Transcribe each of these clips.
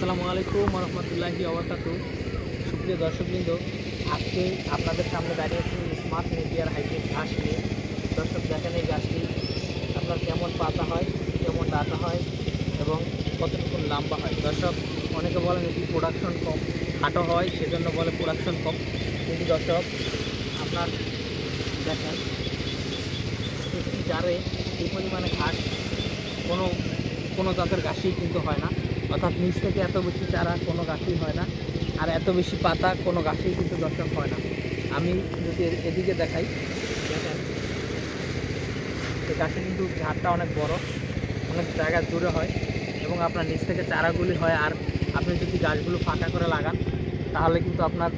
আসসালামু আলাইকুম রহমতুল্লাহি ওবারাকাতুহু। সুপ্রিয় দর্শকবৃন্দ, আজকে আপনাদের সামনে দাঁড়িয়ে আছি স্মার্ট নেপিয়ার হাইব্রিড ঘাস নিয়ে। দর্শক দেখেন, এই গাছটি আপনার কেমন পাতা হয়, কেমন ডাটা হয় এবং কতটুকু লম্বা হয়। দর্শক, অনেকে বলেন এটি প্রোডাকশন কম, খাটো হয়, সেজন্য বলে প্রোডাকশন কম। কিন্তু দর্শক, আপনার দেখেন একটি জারে এই পরিমাণে ঘাস কোনো কোনো জাতের ঘাসই কিন্তু হয় না। অর্থাৎ নিচ থেকে এত বেশি চারা কোনো গাছই হয় না, আর এত বেশি পাতা কোনো গাছেই কিন্তু দর্শক হয় না। আমি যদি এদিকে দেখাই, দেখেন এই গাছে কিন্তু ঝাড়টা অনেক বড়, অনেক জায়গা জুড়ে হয় এবং আপনার নিচ থেকে চারাগুলি হয়। আর আপনি যদি গাছগুলো ফাঁকা করে লাগান তাহলে কিন্তু আপনার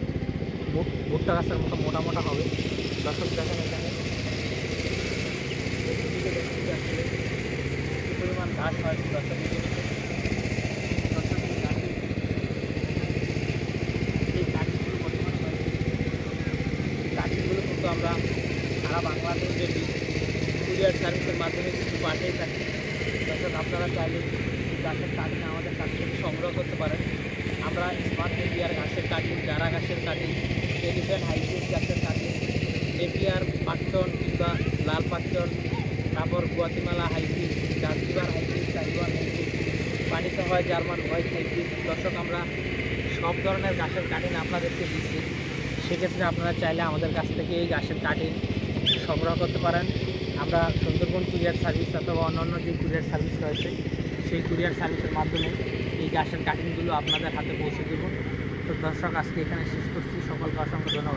ভুট্টা গাছের মতো মোটা মোটা হবে। দর্শক দেখেন, এখানে কি পরিমাণ ঘাস হয়। দর্শক কাঠিগুলো কিন্তু আমরা সারা বাংলাদেশ যদি কুরিয়ার সার্ভিসের মাধ্যমে কিন্তু পাঠিয়ে থাকি। দর্শক, আপনারা চাইলে গাছের কাটিং আমাদের কাছ থেকে সংগ্রহ করতে পারেন। আমরা স্মার্ট নেপিয়ার ঘাসের কাটিং, জারা ঘাসের কাটিং, এলিফ্যান্ট হাইব্রিড গাছের কাটিং, নেপিয়ার পাকচন কিংবা লাল পাকচন, তারপর Guatemala hybrid, Zanzibar hybrid, Taiwan hybrid, পানিতে হয় জার্মান হোয়াইট হাইব্রিড। দর্শক, আমরা সব ধরনের গাছের কাটিং আপনাদেরকে দিচ্ছি। সেক্ষেত্রে আপনারা চাইলে আমাদের কাছ থেকে এই গাছের কাটিং সংগ্রহ করতে পারেন। আমরা সুন্দরবন কুরিয়ার সার্ভিস অথবা অন্যান্য যে কুরিয়ার সার্ভিস রয়েছে সেই কুরিয়ার সার্ভিসের মাধ্যমে এই গাছের কাটিংগুলো আপনাদের হাতে পৌঁছে দেব। তো দর্শক, আজকে এখানে শেষ করছি। সকলকে অসংখ্য ধন্যবাদ।